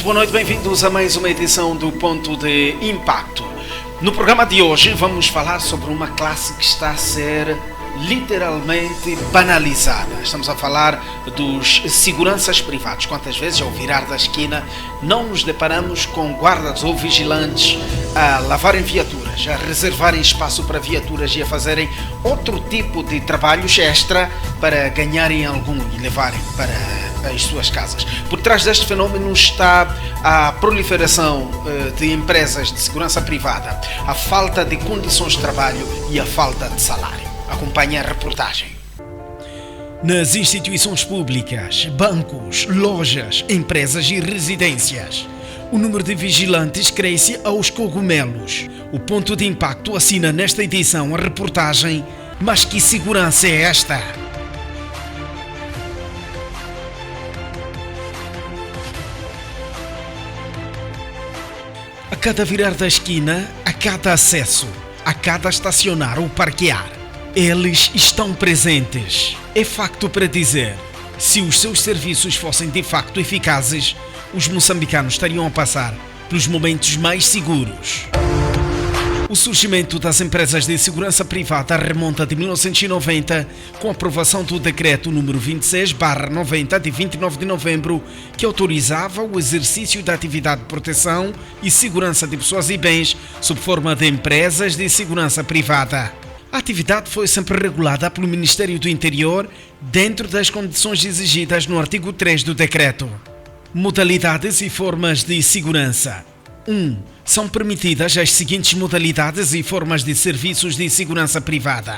boa noite, bem-vindos a mais uma edição do Ponto de Impacto. No programa de hoje vamos falar sobre uma classe que está a ser literalmente banalizada. Estamos a falar dos seguranças privados. Quantas vezes ao virar da esquina não nos deparamos com guardas ou vigilantes a lavarem viaturas, a reservarem espaço para viaturas e a fazerem outro tipo de trabalhos extra para ganharem algum e levarem para as suas casas. Por trás deste fenómeno está a proliferação de empresas de segurança privada, a falta de condições de trabalho e a falta de salário. Acompanhe a reportagem. Nas instituições públicas, bancos, lojas, empresas e residências, o número de vigilantes cresce aos cogumelos. O Ponto de Impacto assina nesta edição a reportagem Mas que segurança é esta? A cada virar da esquina, a cada acesso, a cada estacionar ou parquear, eles estão presentes. É facto para dizer, se os seus serviços fossem de facto eficazes, os moçambicanos estariam a passar pelos momentos mais seguros. O surgimento das empresas de segurança privada remonta de 1990, com a aprovação do Decreto número 26/90 de 29 de novembro, que autorizava o exercício da atividade de proteção e segurança de pessoas e bens sob forma de empresas de segurança privada. A atividade foi sempre regulada pelo Ministério do Interior dentro das condições exigidas no artigo 3 do decreto. Modalidades e formas de segurança. 1. São permitidas as seguintes modalidades e formas de serviços de segurança privada.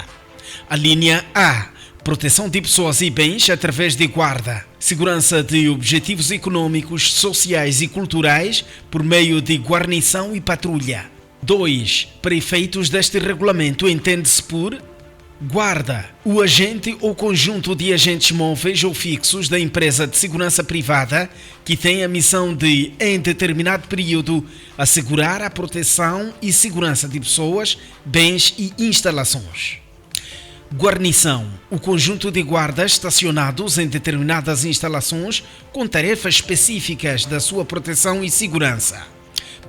A linha A. Proteção de pessoas e bens através de guarda. Segurança de objetivos econômicos, sociais e culturais por meio de guarnição e patrulha. 2. Para efeitos deste regulamento, entende-se por guarda, o agente ou conjunto de agentes móveis ou fixos da empresa de segurança privada que tem a missão de, em determinado período, assegurar a proteção e segurança de pessoas, bens e instalações. Guarnição, o conjunto de guardas estacionados em determinadas instalações com tarefas específicas da sua proteção e segurança.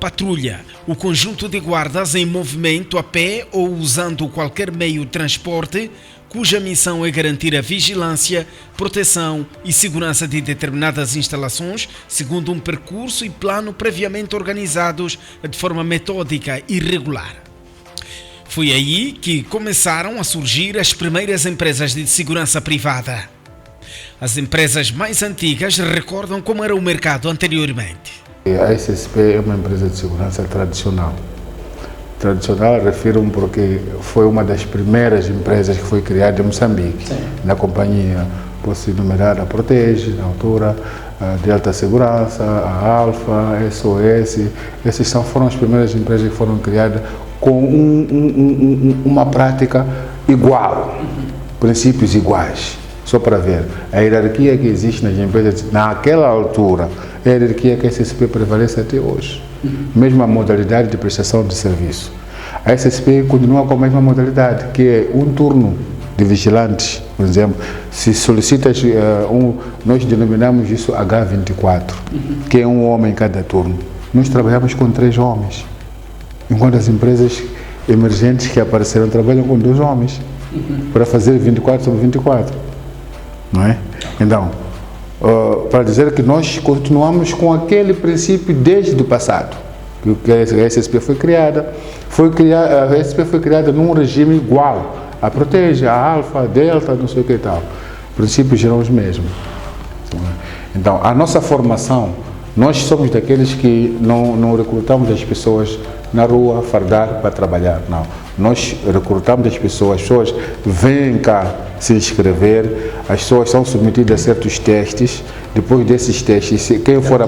Patrulha, o conjunto de guardas em movimento a pé ou usando qualquer meio de transporte, cuja missão é garantir a vigilância, proteção e segurança de determinadas instalações, segundo um percurso e plano previamente organizados de forma metódica e regular. Foi aí que começaram a surgir as primeiras empresas de segurança privada. As empresas mais antigas recordam como era o mercado anteriormente. A SSP é uma empresa de segurança tradicional. Tradicional refiro-me porque foi uma das primeiras empresas que foi criada em Moçambique. Sim. Na companhia, posso enumerar a Protege, na altura, a Delta Segurança, a Alfa, a SOS. Essas foram as primeiras empresas que foram criadas com uma prática igual, princípios iguais. Só para ver, a hierarquia que existe nas empresas naquela altura é a hierarquia que a SSP prevalece até hoje. Mesma modalidade de prestação de serviço. A SSP continua com a mesma modalidade, que é um turno de vigilantes, por exemplo. Se solicitas nós denominamos isso H24, que é um homem em cada turno. Nós trabalhamos com 3 homens, enquanto as empresas emergentes que apareceram trabalham com 2 homens, para fazer 24 sobre 24. Não é? Então, para dizer que nós continuamos com aquele princípio desde o passado, que a SSP foi criada. A SSP foi criada num regime igual, a Protege, a Alfa, a Delta, não sei o que e tal. Princípios eram os mesmos. Então, a nossa formação, nós somos daqueles que não recrutamos as pessoas na rua, fardar para trabalhar, não. Nós recrutamos as pessoas vêm cá se inscrever, as pessoas são submetidas a certos testes. Depois desses testes, quem for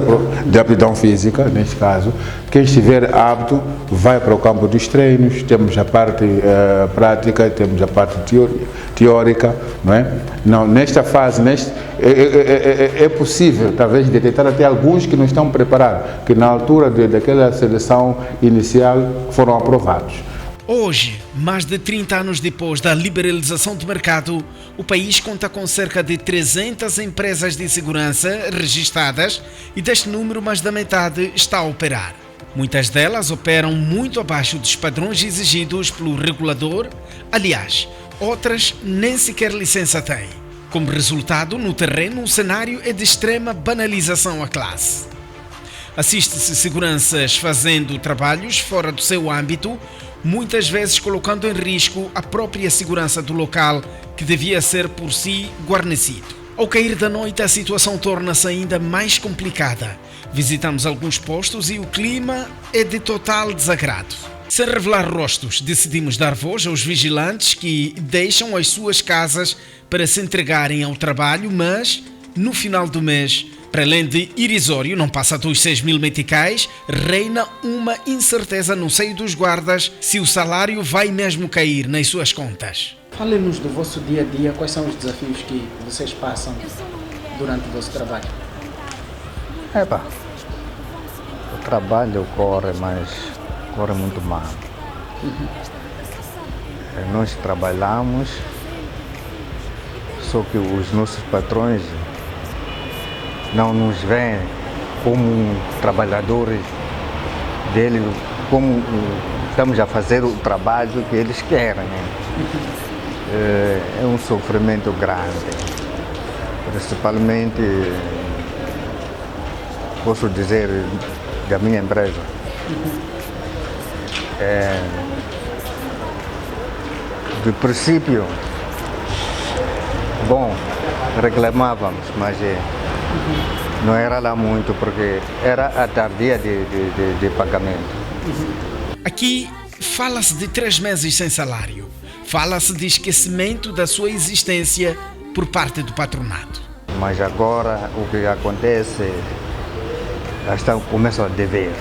de aptidão física, neste caso, quem estiver apto vai para o campo dos treinos. Temos a parte prática, temos a parte teórica, não é? Não, nesta fase, é possível, talvez, detectar até alguns que não estão preparados, que na altura daquela seleção inicial foram aprovados. Hoje, mais de 30 anos depois da liberalização do mercado, o país conta com cerca de 300 empresas de segurança registradas e deste número mais da metade está a operar. Muitas delas operam muito abaixo dos padrões exigidos pelo regulador, aliás, outras nem sequer licença têm. Como resultado, no terreno, o cenário é de extrema banalização à classe. Assiste-se seguranças fazendo trabalhos fora do seu âmbito, muitas vezes colocando em risco a própria segurança do local, que devia ser por si guarnecido. Ao cair da noite, a situação torna-se ainda mais complicada. Visitamos alguns postos e o clima é de total desagrado. Sem revelar rostos, decidimos dar voz aos vigilantes que deixam as suas casas para se entregarem ao trabalho, mas, no final do mês, para além de irrisório, não passa dos 6.000 meticais, reina uma incerteza no seio dos guardas se o salário vai mesmo cair nas suas contas. Fale-nos do vosso dia a dia, quais são os desafios que vocês passam durante o vosso trabalho? O trabalho corre, mas corre muito mal. Nós trabalhamos, só que os nossos patrões não nos veem como trabalhadores deles, como estamos a fazer o trabalho que eles querem. É um sofrimento grande, principalmente, posso dizer, da minha empresa. De princípio, reclamávamos, mas não era lá muito, porque era a tardia de pagamento. Aqui fala-se de 3 meses sem salário. Fala-se de esquecimento da sua existência por parte do patronato. Mas agora o que acontece, começam a dever.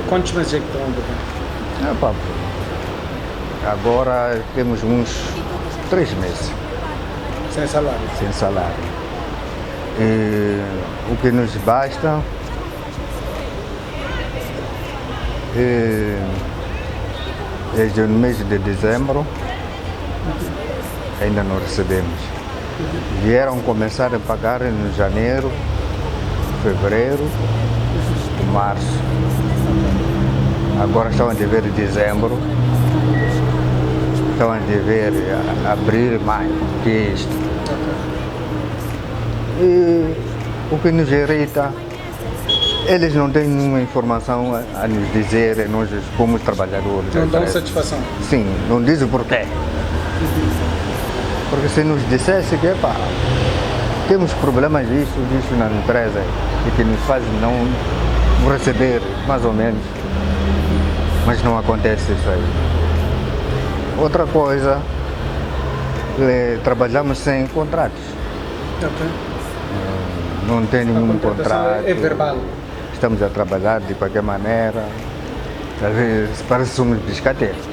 Quantos meses é que estão a dever? Agora temos uns 3 meses. Sem salário? Sem salário. E o que nos basta desde o mês de dezembro ainda não recebemos. Vieram começar a pagar em janeiro, fevereiro e março. Agora estão a dever dezembro, estão a dever abril, maio, que é isto. E o que nos irrita, eles não têm nenhuma informação a nos dizer, nós como trabalhadores. Não dão satisfação? Sim, não dizem porquê. Porque se nos dissesse que temos problemas disso na empresa e que nos faz não receber, mais ou menos, mas não acontece isso aí. Outra coisa, trabalhamos sem contratos. Não tem nenhum contrato. É verbal. Estamos a trabalhar de qualquer maneira. Às vezes parece que somos biscateiros.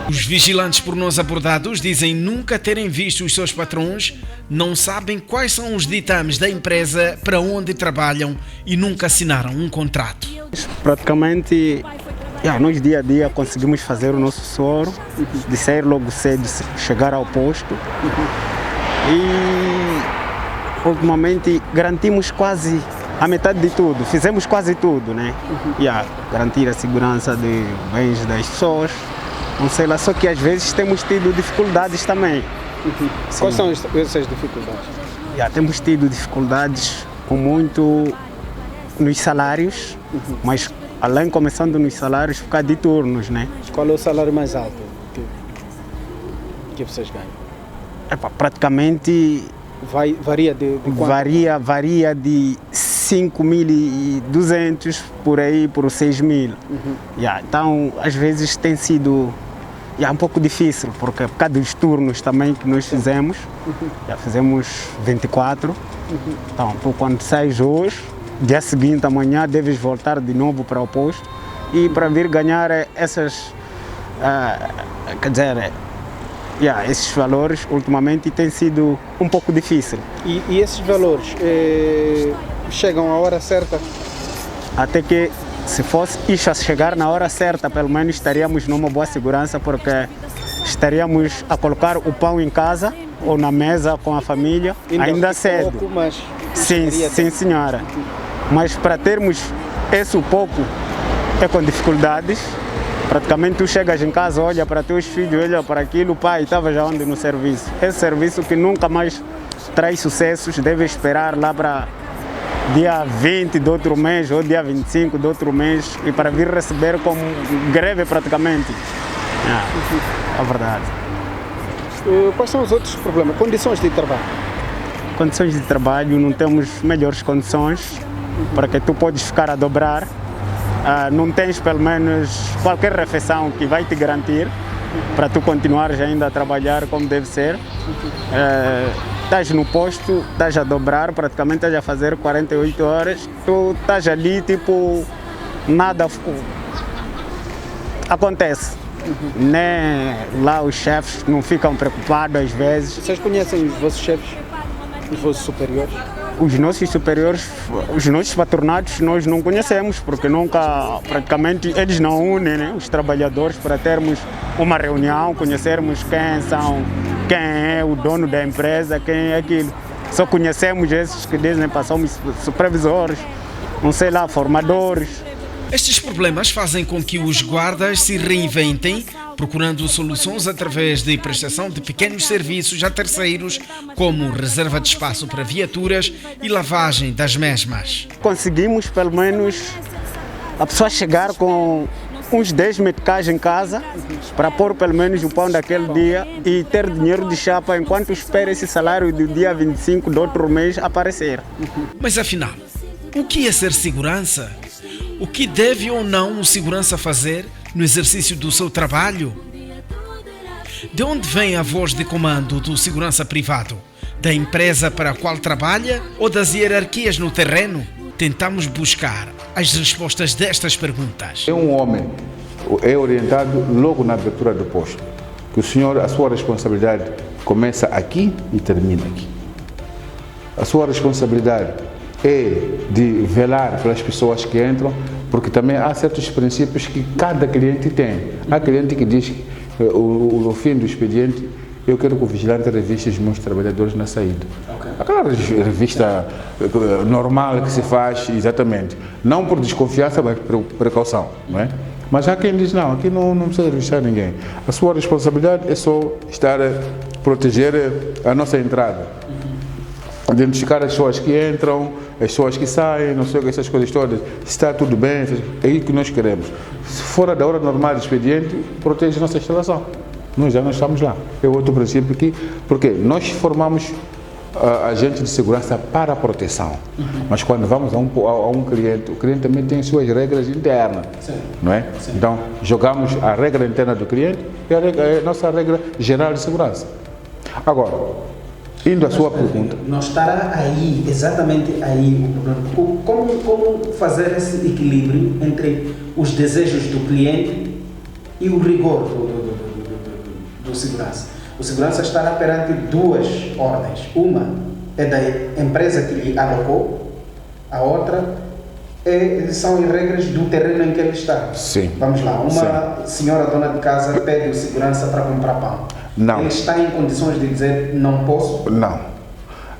Os vigilantes por nós abordados dizem nunca terem visto os seus patrões, não sabem quais são os ditames da empresa para onde trabalham e nunca assinaram um contrato. Praticamente, nós dia a dia conseguimos fazer o nosso soro, de sair logo cedo, chegar ao posto. E ultimamente garantimos quase a metade de tudo, fizemos quase tudo, né? Garantir a segurança de bens das pessoas, não sei lá, só que às vezes temos tido dificuldades também. Quais são essas dificuldades? Temos tido dificuldades com muito nos salários, mas além começando nos salários, ficar de turnos, né? Qual é o salário mais alto que vocês ganham? Praticamente varia de quanto? Varia de 5.200 por aí, por 6.000. Então, às vezes tem sido um pouco difícil, porque por causa dos turnos também que nós fizemos, fizemos 24. Então, tu quando sais hoje, dia seguinte, amanhã, deves voltar de novo para o posto e para vir ganhar essas, esses valores ultimamente tem sido um pouco difícil. E esses valores chegam à hora certa? Até que se fosse isso a chegar na hora certa, pelo menos estaríamos numa boa segurança, porque estaríamos a colocar o pão em casa ou na mesa com a família, ainda cedo. Pouco, mas sim, senhora. Mas para termos esse pouco é com dificuldades. Praticamente tu chegas em casa, olha para teus filhos, olha para aquilo, o pai estava já onde no serviço. Esse serviço que nunca mais traz sucessos, deve esperar lá para dia 20 do outro mês ou dia 25 do outro mês e para vir receber como greve praticamente. É verdade. Quais são os outros problemas? Condições de trabalho? Condições de trabalho, não temos melhores condições para que tu podes ficar a dobrar. Não tens pelo menos qualquer refeição que vai te garantir para tu continuares ainda a trabalhar como deve ser. Estás no posto, estás a dobrar, praticamente estás a fazer 48 horas, tu estás ali, tipo, nada acontece. Nem lá os chefes não ficam preocupados às vezes. Vocês conhecem os vossos chefes, os vossos superiores? Os nossos superiores, os nossos patronatos, nós não conhecemos, porque nunca, praticamente, eles não unem, né, os trabalhadores para termos uma reunião, conhecermos quem é o dono da empresa, quem é aquilo. Só conhecemos esses que dizem que somos supervisores, não sei lá, formadores. Estes problemas fazem com que os guardas se reinventem, procurando soluções através de prestação de pequenos serviços a terceiros, como reserva de espaço para viaturas e lavagem das mesmas. Conseguimos, pelo menos, a pessoa chegar com uns 10 meticais em casa para pôr pelo menos o pão daquele dia e ter dinheiro de chapa enquanto espera esse salário do dia 25 do outro mês aparecer. Mas afinal, o que é ser segurança? O que deve ou não o segurança fazer no exercício do seu trabalho? De onde vem a voz de comando do segurança privado? Da empresa para a qual trabalha ou das hierarquias no terreno? Tentamos buscar as respostas destas perguntas. Um homem é orientado logo na abertura do posto, que o senhor, a sua responsabilidade começa aqui e termina aqui. A sua responsabilidade é de velar pelas pessoas que entram, porque também há certos princípios que cada cliente tem. Há cliente que diz que no fim do expediente, eu quero que o vigilante reviste os meus trabalhadores na saída. Okay. Aquela revista normal que se faz, exatamente. Não por desconfiança, mas por precaução. Não é? Mas há quem diz, não, aqui não precisa revistar ninguém. A sua responsabilidade é só estar a proteger a nossa entrada. Identificar as pessoas que entram, as pessoas que saem, não sei o que, essas coisas todas. Se está tudo bem, é isso que nós queremos. Se fora da hora normal do expediente, protege a nossa instalação. Nós já não estamos lá. É outro princípio aqui, porque nós formamos agentes de segurança para a proteção. Mas quando vamos a um cliente, o cliente também tem suas regras internas. Sim. Não é? Sim. Então, jogamos a regra interna do cliente e a nossa regra geral de segurança. Agora, indo à sua pergunta. Não estará aí, exatamente aí o problema. Como fazer esse equilíbrio entre os desejos do cliente e o rigor do segurança? O segurança estará perante duas ordens. Uma é da empresa que lhe alocou, a outra são as regras do terreno em que ele está. Sim. Vamos lá, uma senhora dona de casa pede o segurança para comprar pão. Não. Ele está em condições de dizer não posso? Não.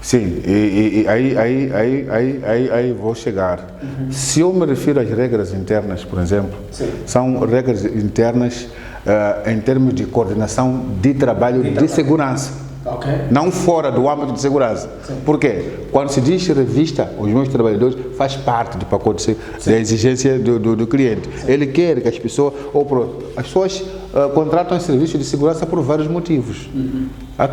Sim, e aí vou chegar. Se eu me refiro às regras internas, por exemplo, sim, são regras internas em termos de coordenação de trabalho de segurança. Okay. Não fora do âmbito de segurança. Sim. Por quê? Quando se diz revista, os meus trabalhadores faz parte do pacote da exigência do cliente. Sim. Ele quer que as pessoas contratam serviços de segurança por vários motivos. Há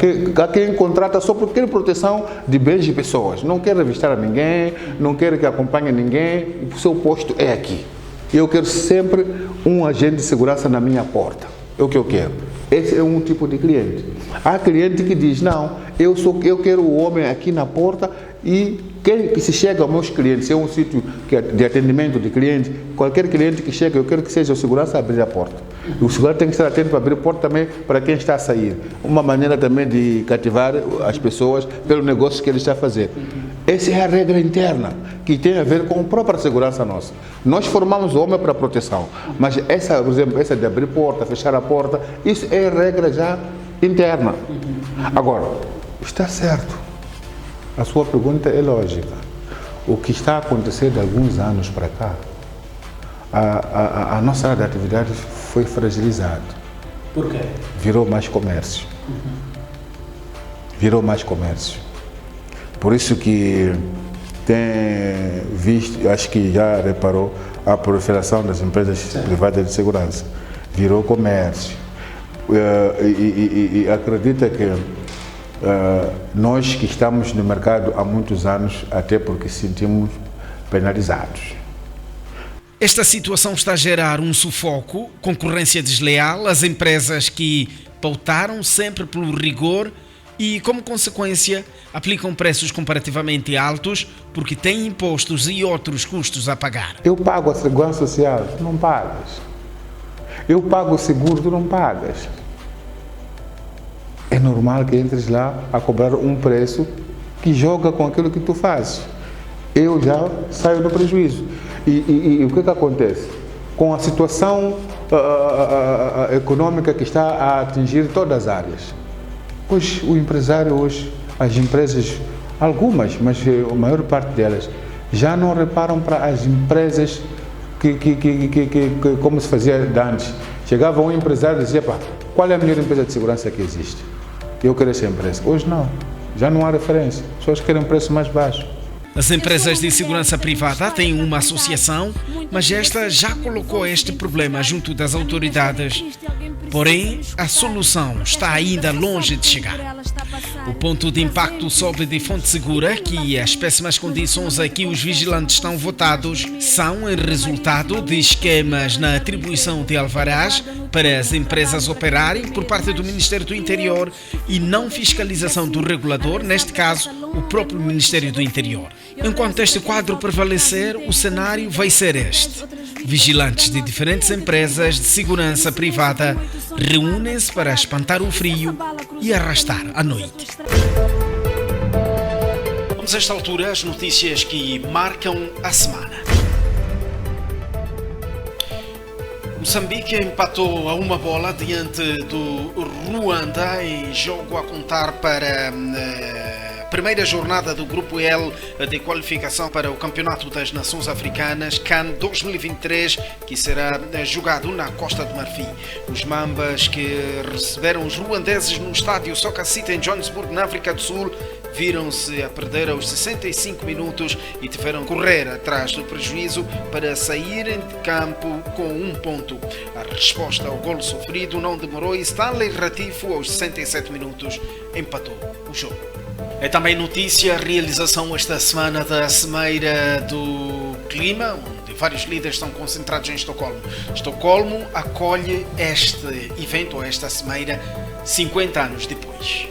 quem contrata só porque quer proteção de bens de pessoas. Não quer revistar a ninguém, não quer que acompanhe ninguém, o seu posto é aqui. Eu quero sempre um agente de segurança na minha porta. É o que eu quero. Esse é um tipo de cliente. Há cliente que diz, não, eu quero o homem aqui na porta e que se chega aos meus clientes, é um sítio de atendimento de cliente. Qualquer cliente que chega, eu quero que seja o segurança a abrir a porta. E o segurança tem que estar atento para abrir a porta também para quem está a sair. Uma maneira também de cativar as pessoas pelo negócio que ele está a fazer. Essa é a regra interna, que tem a ver com a própria segurança nossa. Nós formamos o homem para proteção, mas essa, por exemplo, essa de abrir porta, fechar a porta, isso é regra já interna. Agora, está certo. A sua pergunta é lógica. O que está a acontecer de alguns anos para cá, a nossa área de atividade foi fragilizada. Por quê? Virou mais comércio. Virou mais comércio. Por isso que tem visto, acho que já reparou, a proliferação das empresas privadas de segurança. Virou comércio. E acredita que nós que estamos no mercado há muitos anos, até porque sentimos penalizados. Esta situação está a gerar um sufoco, concorrência desleal, as empresas que pautaram sempre pelo rigor e, como consequência, aplicam preços comparativamente altos porque têm impostos e outros custos a pagar. Eu pago a segurança social, tu não pagas. Eu pago o seguro, tu não pagas. É normal que entres lá a cobrar um preço que joga com aquilo que tu fazes. Eu já saio do prejuízo. E o que acontece? Com a situação econômica que está a atingir todas as áreas. Hoje, o empresário, as empresas, algumas, mas a maior parte delas, já não reparam para as empresas que como se fazia antes. Chegava um empresário e dizia, qual é a melhor empresa de segurança que existe? Eu quero essa empresa. Hoje não, já não há referência. As pessoas querem um preço mais baixo. As empresas de segurança privada têm uma associação, mas esta já colocou este problema junto das autoridades. Porém, a solução está ainda longe de chegar. O ponto de impacto sobe de fonte segura que as péssimas condições a que os vigilantes estão votados são em resultado de esquemas na atribuição de alvarás para as empresas operarem por parte do Ministério do Interior e não fiscalização do regulador, neste caso, o próprio Ministério do Interior. Enquanto este quadro prevalecer, o cenário vai ser este. Vigilantes de diferentes empresas de segurança privada reúnem-se para espantar o frio e arrastar a noite. Vamos a esta altura às notícias que marcam a semana. Moçambique empatou a uma bola diante do Ruanda em jogo a contar para primeira jornada do Grupo L de qualificação para o Campeonato das Nações Africanas CAN 2023, que será jogado na Costa do Marfim. Os Mambas, que receberam os ruandeses no estádio Soccer City em Johannesburg, na África do Sul, viram-se a perder aos 65 minutos e tiveram que correr atrás do prejuízo para saírem de campo com um ponto. A resposta ao golo sofrido não demorou e Stanley Ratifo, aos 67 minutos, empatou o jogo. É também notícia a realização esta semana da Cimeira do Clima, onde vários líderes estão concentrados em Estocolmo. Estocolmo acolhe este evento, ou esta cimeira, 50 anos depois.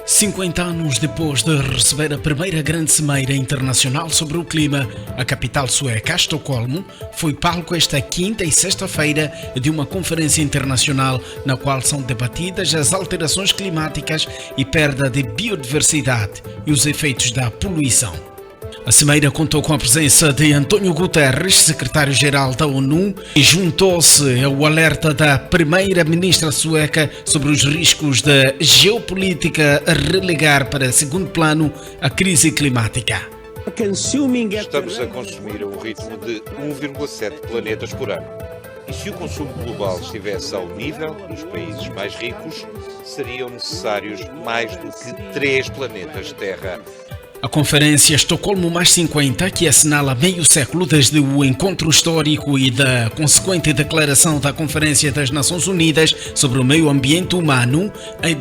50 anos depois de receber a primeira grande cimeira internacional sobre o clima, a capital sueca, Estocolmo, foi palco esta quinta e sexta-feira de uma conferência internacional na qual são debatidas as alterações climáticas e perda de biodiversidade e os efeitos da poluição. A cimeira contou com a presença de António Guterres, secretário-geral da ONU, e juntou-se ao alerta da primeira-ministra sueca sobre os riscos da geopolítica a relegar para segundo plano a crise climática. Estamos a consumir a um ritmo de 1,7 planetas por ano. E se o consumo global estivesse ao nível dos países mais ricos, seriam necessários mais do que 3 planetas Terra. A Conferência Estocolmo Mais 50, que assinala meio século desde o encontro histórico e da consequente declaração da Conferência das Nações Unidas sobre o Meio Ambiente Humano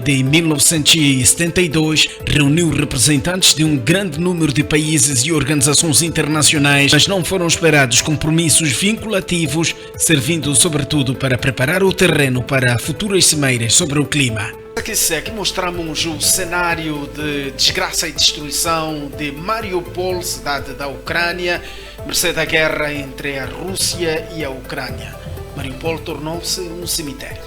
de 1972, reuniu representantes de um grande número de países e organizações internacionais, mas não foram esperados compromissos vinculativos, servindo sobretudo para preparar o terreno para futuras cimeiras sobre o clima. Aqui mostramos o cenário de desgraça e destruição de Mariupol, cidade da Ucrânia, mercê da guerra entre a Rússia e a Ucrânia. Mariupol tornou-se um cemitério.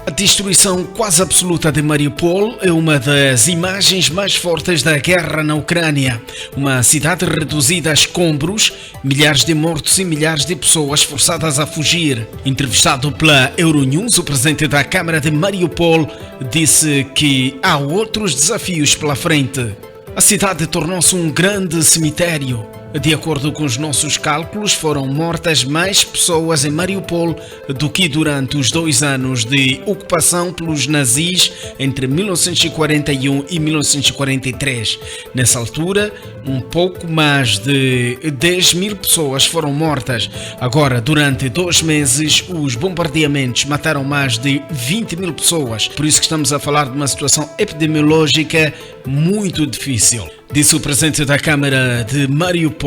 A destruição quase absoluta de Mariupol é uma das imagens mais fortes da guerra na Ucrânia. Uma cidade reduzida a escombros, milhares de mortos e milhares de pessoas forçadas a fugir. Entrevistado pela Euronews, o presidente da Câmara de Mariupol disse que há outros desafios pela frente. A cidade tornou-se um grande cemitério. De acordo com os nossos cálculos, foram mortas mais pessoas em Mariupol do que durante os 2 anos de ocupação pelos nazis entre 1941 e 1943. Nessa altura, um pouco mais de 10 mil pessoas foram mortas. Agora, durante 2 meses, os bombardeamentos mataram mais de 20 mil pessoas. Por isso que estamos a falar de uma situação epidemiológica muito difícil, disse o presidente da Câmara de Mariupol.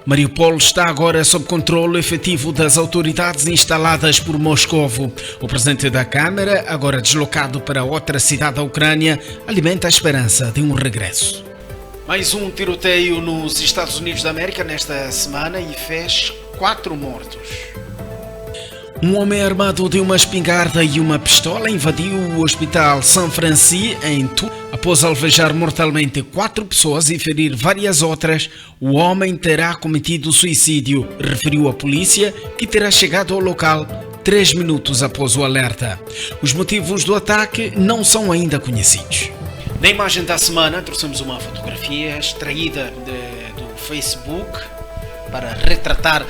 Mariupol está agora sob controle efetivo das autoridades instaladas por Moscovo. O presidente da Câmara, agora deslocado para outra cidade da Ucrânia, alimenta a esperança de um regresso. Mais um tiroteio nos Estados Unidos da América nesta semana e fez 4 mortos. Um homem armado de uma espingarda e uma pistola invadiu o hospital San Francisco em Tucson. Após alvejar mortalmente 4 pessoas e ferir várias outras, o homem terá cometido suicídio, referiu a polícia, que terá chegado ao local 3 minutos após o alerta. Os motivos do ataque não são ainda conhecidos. Na imagem da semana, trouxemos uma fotografia extraída do Facebook para retratar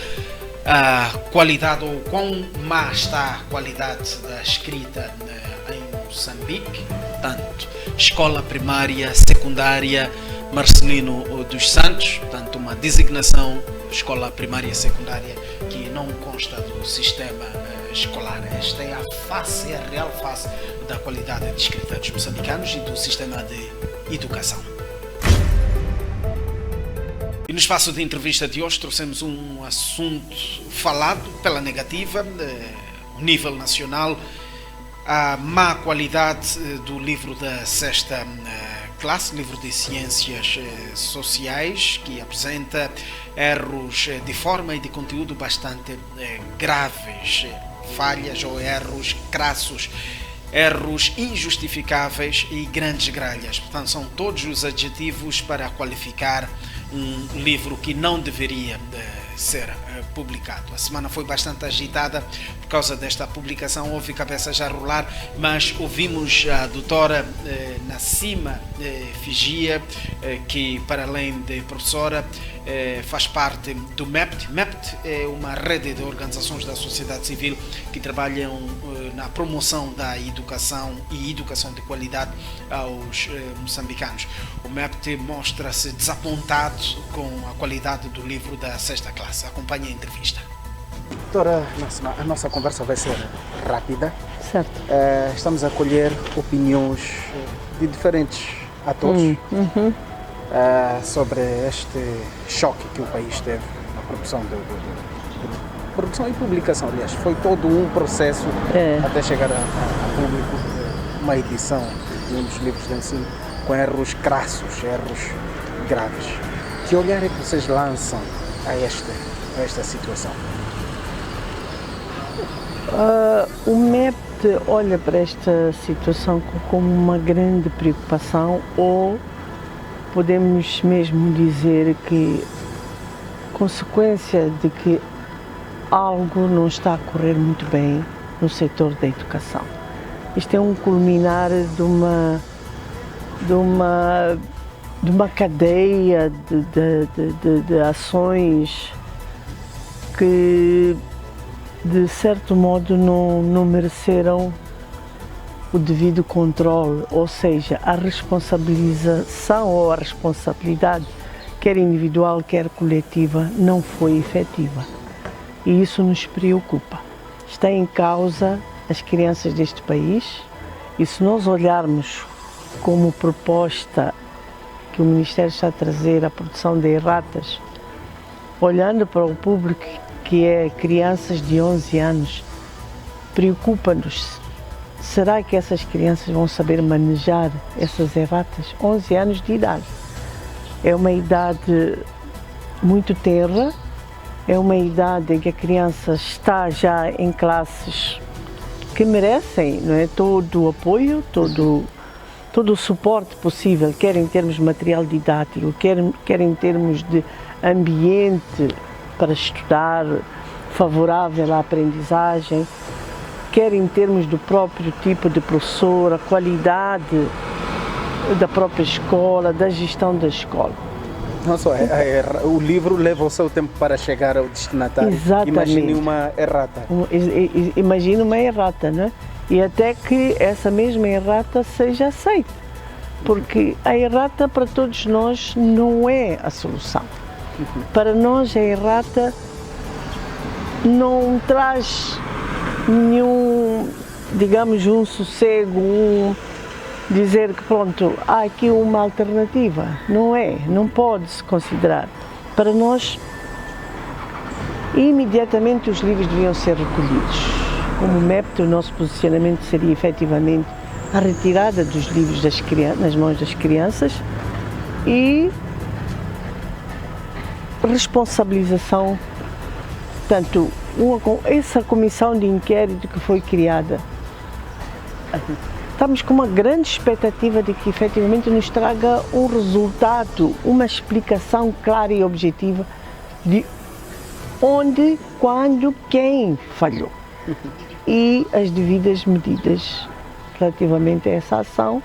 a qualidade ou quão má está a qualidade da escrita em Moçambique, tanto escola primária, secundária Marcelino dos Santos, portanto uma designação escola primária e secundária que não consta do sistema escolar. Esta é a face, é a real face da qualidade de escrita dos moçambicanos e do sistema de educação. E no espaço de entrevista de hoje trouxemos um assunto falado pela negativa, a nível nacional, a má qualidade do livro da 6ª classe, livro de Ciências Sociais, que apresenta erros de forma e de conteúdo bastante graves, falhas ou erros crassos, erros injustificáveis e grandes gralhas. Portanto, são todos os adjetivos para qualificar um livro que não deveria ser publicado. A semana foi bastante agitada por causa desta publicação, houve cabeças a rolar, mas ouvimos a doutora Nassima Figia, que para além de professora faz parte do MEPT. MEPT é uma rede de organizações da sociedade civil que trabalham na promoção da educação e educação de qualidade aos moçambicanos. O MEPT mostra-se desapontado com a qualidade do livro da 6ª classe. Acompanhe a entrevista. Doutora Nassima, a nossa conversa vai ser rápida. Certo. Estamos a colher opiniões de diferentes atores sobre este choque que o país teve na produção produção e publicação. Aliás, foi todo um processo até chegar a público uma edição de um dos livros de ensino com erros crassos, erros graves. Que olhar é que vocês lançam a esta situação? O MEPT olha para esta situação como uma grande preocupação, ou podemos mesmo dizer que consequência de que algo não está a correr muito bem no setor da educação. Isto é um culminar de uma cadeia de ações que de certo modo não mereceram o devido controle, ou seja, a responsabilização ou a responsabilidade, quer individual, quer coletiva, não foi efetiva. E isso nos preocupa. Está em causa as crianças deste país, e se nós olharmos como proposta que o Ministério está a trazer a produção de erratas, olhando para o público que é crianças de 11 anos, preocupa-nos. Será que essas crianças vão saber manejar essas erratas? 11 anos de idade. É uma idade muito tenra é uma idade em que a criança está já em classes que merecem, não é, todo o apoio, todo o suporte possível, quer em termos de material didático, quer em termos de ambiente para estudar, favorável à aprendizagem, quer em termos do próprio tipo de professor, a qualidade da própria escola, da gestão da escola. Não só, o livro leva o seu tempo para chegar ao destinatário. Exatamente. Imagine uma errata. Imagine uma errata, né? E até que essa mesma errata seja aceita. Porque a errata para todos nós não é a solução. Para nós a errata não traz nenhum, digamos, um sossego, dizer que pronto, há aqui uma alternativa. Não é, não pode-se considerar. Para nós, imediatamente os livros deviam ser recolhidos. Como MEPT, o nosso posicionamento seria efetivamente a retirada dos livros nas mãos das crianças e responsabilização, portanto, essa comissão de inquérito que foi criada. Estamos com uma grande expectativa de que efetivamente nos traga um resultado, uma explicação clara e objetiva de onde, quando, quem falhou e as devidas medidas relativamente a essa ação,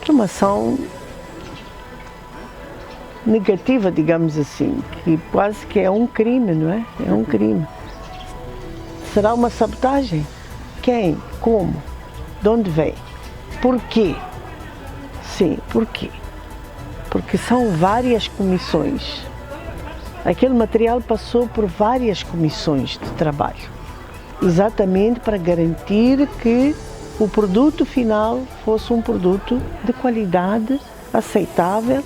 que é uma ação negativa, digamos assim, que quase que é um crime, não é? É um crime. Será uma sabotagem? Quem? Como? De onde vem? Por quê? Sim, por quê? Porque são várias comissões. Aquele material passou por várias comissões de trabalho, exatamente para garantir que o produto final fosse um produto de qualidade aceitável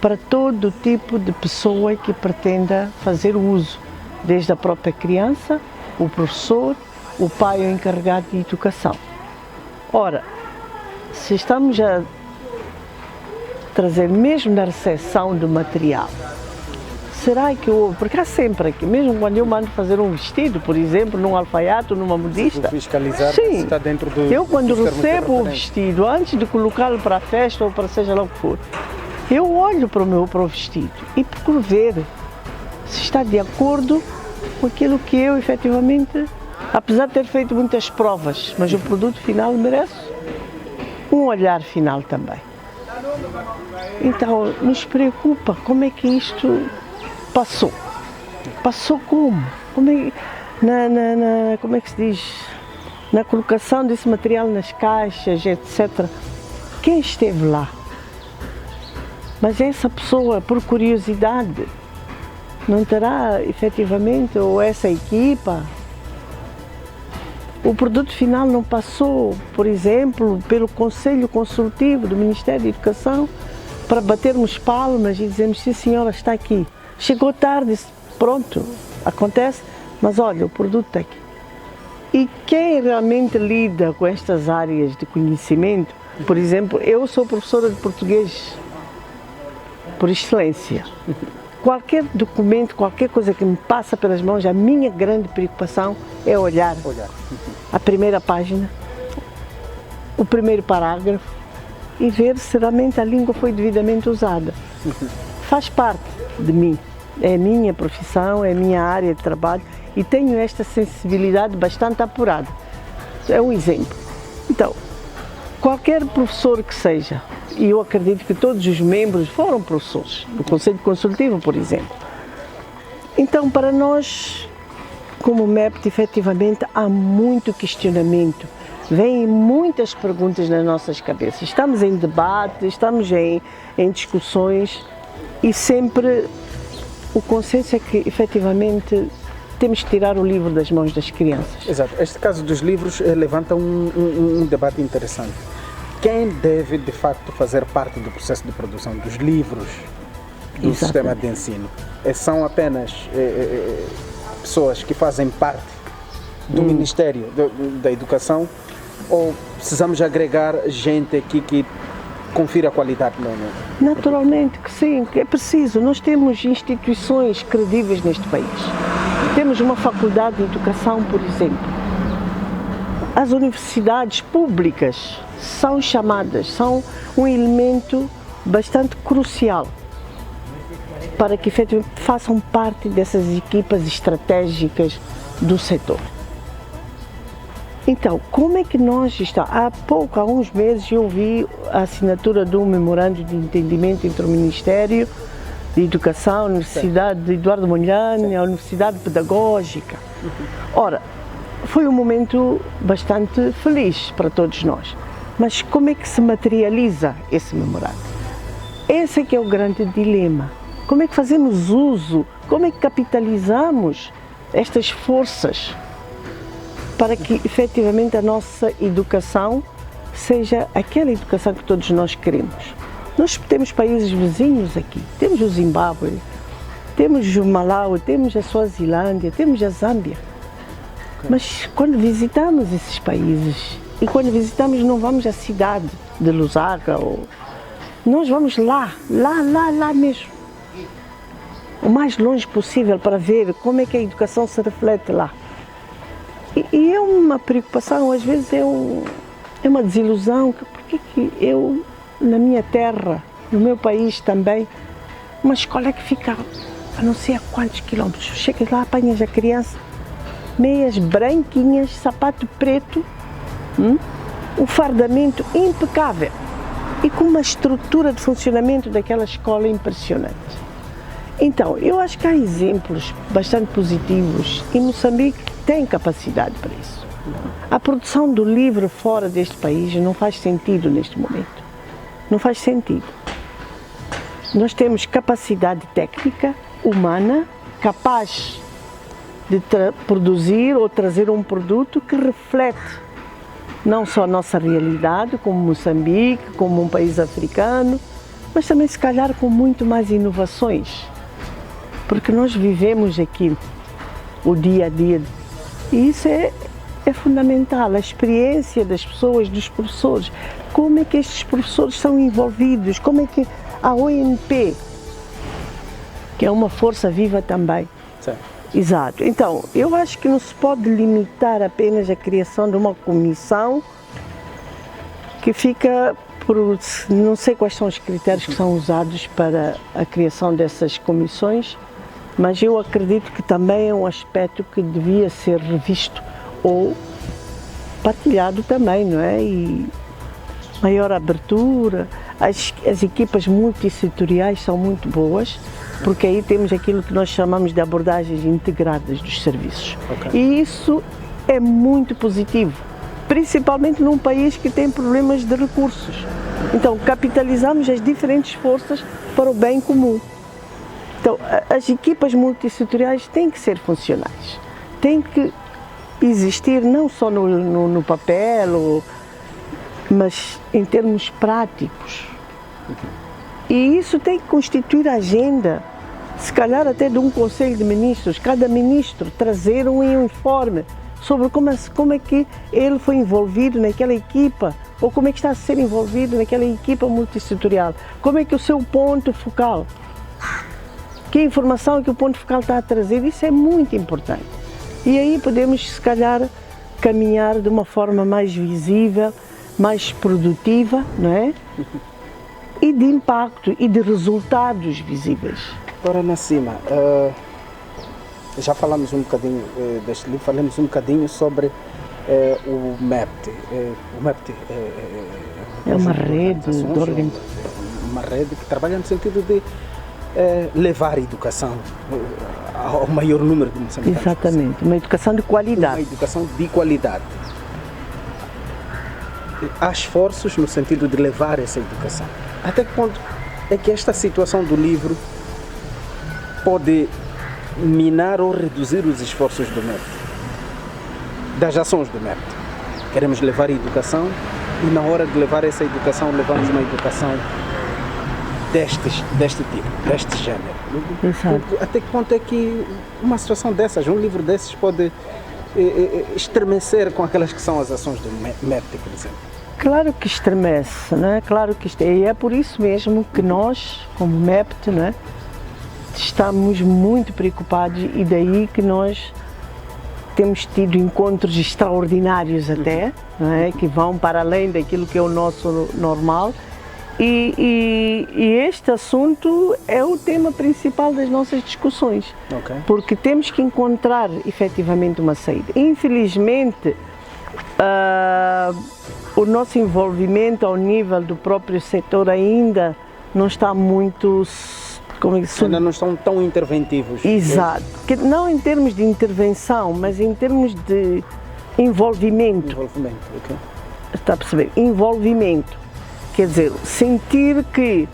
para todo tipo de pessoa que pretenda fazer uso, desde a própria criança, o professor, o pai ou encarregado de educação. Ora, se estamos a trazer mesmo na recepção do material, será que houve, porque há sempre aqui, mesmo quando eu mando fazer um vestido, por exemplo, num alfaiate, numa modista, fiscalizar, sim, está dentro do, eu quando dos termos de recebo o referência. vestido, antes de colocá-lo para a festa ou para seja lá o que for, eu olho para o vestido e procuro ver se está de acordo com aquilo que eu efetivamente, apesar de ter feito muitas provas, mas o produto final merece um olhar final também. Então, nos preocupa como é que isto passou. Passou como? Como é que se diz? Na colocação desse material nas caixas, etc. Quem esteve lá? Mas essa pessoa, por curiosidade, não terá efetivamente, ou essa equipa, o produto final não passou, por exemplo, pelo Conselho Consultivo do Ministério da Educação para batermos palmas e dizermos, sim senhora, está aqui. Chegou tarde, pronto, acontece, mas olha, o produto está aqui. E quem realmente lida com estas áreas de conhecimento, por exemplo, eu sou professora de português por excelência. Qualquer documento, qualquer coisa que me passa pelas mãos, a minha grande preocupação é olhar a primeira página, o primeiro parágrafo e ver se realmente a língua foi devidamente usada. Faz parte de mim, é a minha profissão, é a minha área de trabalho e tenho esta sensibilidade bastante apurada. É um exemplo. Então, qualquer professor que seja, e eu acredito que todos os membros foram professores, do Conselho Consultivo, por exemplo. Então, para nós, como MEPT, efetivamente, há muito questionamento. Vêm muitas perguntas nas nossas cabeças. Estamos em debate, estamos em discussões e sempre o consenso é que, efetivamente, temos que tirar o livro das mãos das crianças. Exato. Este caso dos livros levanta um debate interessante. Quem deve, de facto, fazer parte do processo de produção dos livros do Exatamente. sistema de ensino? São apenas pessoas que fazem parte do Ministério da Educação ou precisamos agregar gente aqui que confira a qualidade no Naturalmente que sim, que é preciso. Nós temos instituições credíveis neste país. Temos uma faculdade de educação, por exemplo. As universidades públicas são chamadas, são um elemento bastante crucial para que efetivamente façam parte dessas equipas estratégicas do setor. Então, como é que nós estamos? Há uns meses eu vi a assinatura de um memorando de entendimento entre o Ministério de Educação, a Universidade de Eduardo Mondlane, a Universidade Pedagógica. Ora, foi um momento bastante feliz para todos nós. Mas como é que se materializa esse memorando? Esse é que é o grande dilema. Como é que fazemos uso, como é que capitalizamos estas forças para que efetivamente a nossa educação seja aquela educação que todos nós queremos? Nós temos países vizinhos aqui, temos o Zimbábue, temos o Malawi, temos a Suazilândia, temos a Zâmbia. Mas quando visitamos esses países, e quando visitamos não vamos à cidade de Lusaka, nós vamos lá mesmo. O mais longe possível para ver como é que a educação se reflete lá. E é uma preocupação, às vezes é uma desilusão, porque que eu, na minha terra, no meu país também, uma escola que fica a não sei a quantos quilómetros, chegas lá, apanhas a criança, meias branquinhas, sapato preto, o fardamento impecável e com uma estrutura de funcionamento daquela escola impressionante. Então, eu acho que há exemplos bastante positivos e Moçambique tem capacidade para isso. A produção do livro fora deste país não faz sentido neste momento. Não faz sentido. Nós temos capacidade técnica, humana, capaz de produzir ou trazer um produto que reflete não só a nossa realidade, como Moçambique, como um país africano, mas também se calhar com muito mais inovações. Porque nós vivemos aqui o dia a dia e isso é fundamental, a experiência das pessoas, dos professores, como é que estes professores são envolvidos, como é que a ONP, que é uma força viva também. Sim. Exato. Então, eu acho que não se pode limitar apenas a criação de uma comissão que fica por, não sei quais são os critérios que são usados para a criação dessas comissões, mas eu acredito que também é um aspecto que devia ser revisto ou partilhado também, não é? E maior abertura, as equipas multissetoriais são muito boas, porque aí temos aquilo que nós chamamos de abordagens integradas dos serviços. Okay. E isso é muito positivo, principalmente num país que tem problemas de recursos. Então, capitalizamos as diferentes forças para o bem comum. Então, as equipas multissetoriais têm que ser funcionais, têm que existir não só no papel, mas em termos práticos. E isso tem que constituir a agenda, se calhar até de um Conselho de Ministros, cada ministro trazer um informe sobre como é que ele foi envolvido naquela equipa, ou como é que está a ser envolvido naquela equipa multissetorial, como é que o seu ponto focal, que informação que o ponto focal está a trazer, isso é muito importante. E aí podemos, se calhar, caminhar de uma forma mais visível, mais produtiva, não é? E de impacto e de resultados visíveis. Ora, Nassima, já falamos um bocadinho deste livro, falamos um bocadinho sobre o MEPT. O MEPT é uma rede de organizações. Uma rede que trabalha no sentido de levar a educação ao maior número de moçambicanos. Exatamente, uma educação de qualidade. Uma educação de qualidade. Há esforços no sentido de levar essa educação. Até que ponto é que esta situação do livro pode minar ou reduzir os esforços do MEPT, das ações do MEPT? Queremos levar a educação e na hora de levar essa educação, levamos uma educação deste tipo, deste género. Exato. Até que ponto é que uma situação dessas, um livro desses pode estremecer com aquelas que são as ações do MEPT, por exemplo? Claro que estremece, né? Claro que e é por isso mesmo que nós, como MEPT, né, estamos muito preocupados e daí que nós temos tido encontros extraordinários até, né, que vão para além daquilo que é o nosso normal. E este assunto é o tema principal das nossas discussões, porque temos que encontrar efetivamente uma saída. Infelizmente, o nosso envolvimento ao nível do próprio setor ainda não está muito... Ainda não estão tão interventivos. Exato, que não em termos de intervenção, mas em termos de envolvimento. Envolvimento, ok. Está a perceber? Envolvimento. Quer dizer, sentir que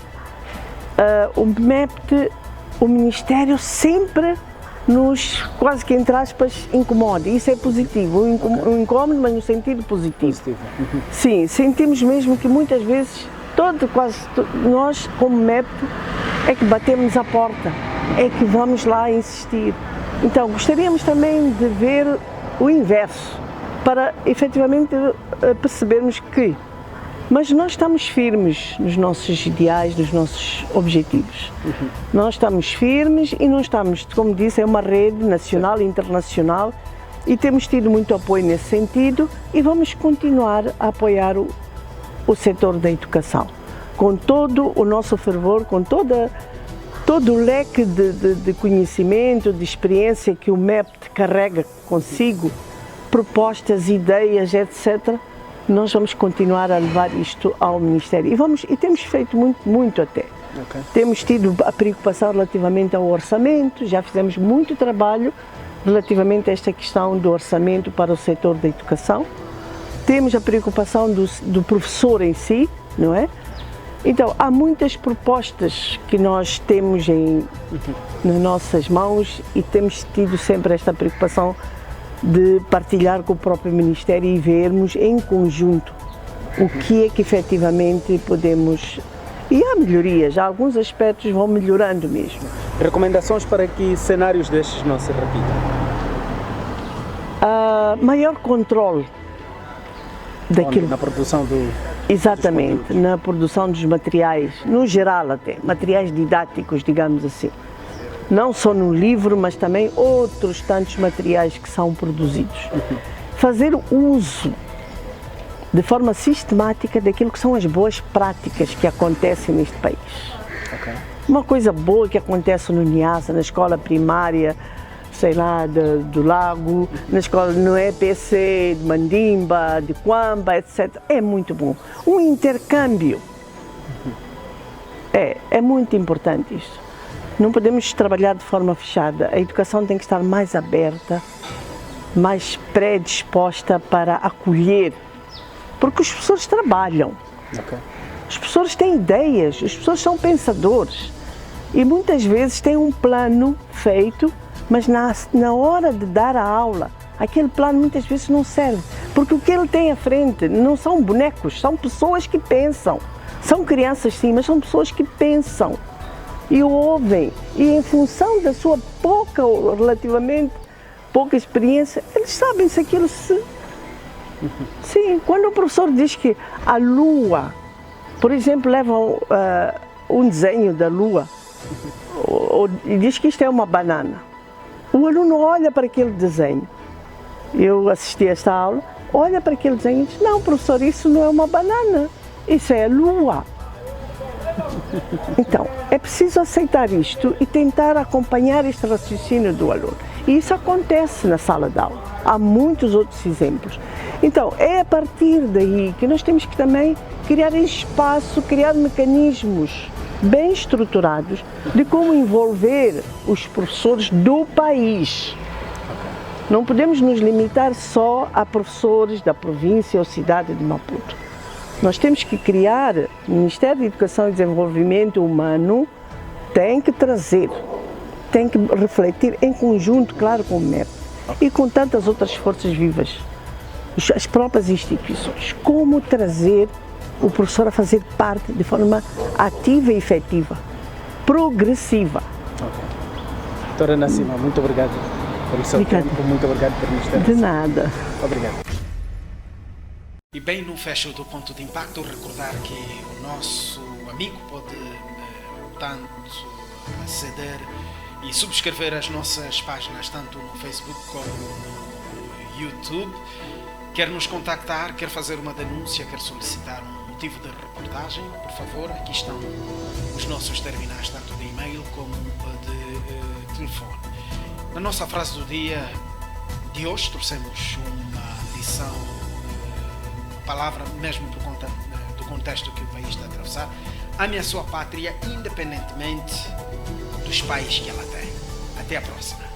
o MEPT, o Ministério sempre nos, quase que entre aspas, incomoda. Isso é positivo, um incómodo, mas no sentido positivo. Sim, sentimos mesmo que muitas vezes, nós como MEPT, é que batemos a porta, é que vamos lá insistir. Então, gostaríamos também de ver o inverso, para efetivamente percebermos que mas nós estamos firmes nos nossos ideais, nos nossos objetivos. Nós estamos firmes e não estamos, como disse, é uma rede nacional e internacional e temos tido muito apoio nesse sentido e vamos continuar a apoiar o setor da educação. Com todo o nosso fervor, com todo o leque de conhecimento, de experiência que o MEPT carrega consigo, propostas, ideias, etc., nós vamos continuar a levar isto ao Ministério e temos feito muito até. Temos tido a preocupação relativamente ao orçamento, já fizemos muito trabalho relativamente a esta questão do orçamento para o setor da educação. Temos a preocupação do professor em si, não é? Então, há muitas propostas que nós temos nas nossas mãos e temos tido sempre esta preocupação de partilhar com o próprio Ministério e vermos em conjunto o que é que efetivamente podemos... E há melhorias, alguns aspectos vão melhorando mesmo. Recomendações para que cenários destes não se repitam? Maior controle daquilo. Na produção do... Exatamente, na produção dos materiais, no geral até, materiais didáticos, digamos assim. Não só no livro, mas também outros tantos materiais que são produzidos. Fazer uso de forma sistemática daquilo que são as boas práticas que acontecem neste país. Uma coisa boa que acontece no NIASA, na escola primária, sei lá, do Lago, na escola no EPC, de Mandimba, de Quamba, etc. É muito bom. Um intercâmbio. É muito importante isto. Não podemos trabalhar de forma fechada. A educação tem que estar mais aberta, mais predisposta para acolher, porque os professores trabalham. Os professores têm ideias, os professores são pensadores e muitas vezes têm um plano feito, mas na hora de dar a aula, aquele plano muitas vezes não serve, porque o que ele tem à frente não são bonecos, são pessoas que pensam. São crianças sim, mas são pessoas que pensam e ouvem, e em função da sua relativamente pouca experiência, eles sabem se aquilo se... Sim, quando o professor diz que a Lua, por exemplo, leva um desenho da Lua e diz que isto é uma banana, o aluno olha para aquele desenho, eu assisti a esta aula, olha para aquele desenho e diz, não professor, isso não é uma banana, isso é a Lua. Então, é preciso aceitar isto e tentar acompanhar este raciocínio do aluno. E isso acontece na sala de aula. Há muitos outros exemplos. Então, é a partir daí que nós temos que também criar espaço, criar mecanismos bem estruturados de como envolver os professores do país. Não podemos nos limitar só a professores da província ou cidade de Maputo. Nós temos que criar, o Ministério da Educação e Desenvolvimento Humano tem que trazer, tem que refletir em conjunto, claro, com o MEP e com tantas outras forças vivas, as próprias instituições, como trazer o professor a fazer parte de forma ativa e efetiva, progressiva. Doutora Nassima, muito obrigado pelo seu tempo, muito obrigado por nos ter. De nada. Obrigado. E bem no fecho do ponto de impacto, recordar que o nosso amigo pode, portanto, aceder e subscrever as nossas páginas, tanto no Facebook como no YouTube. Quer nos contactar, quer fazer uma denúncia, quer solicitar um motivo de reportagem, por favor, aqui estão os nossos terminais, tanto de e-mail como de telefone. Na nossa frase do dia de hoje, trouxemos uma lição, palavra mesmo por conta do contexto que o país está a atravessar. Ame a sua pátria, independentemente dos pais que ela tem. Até a próxima.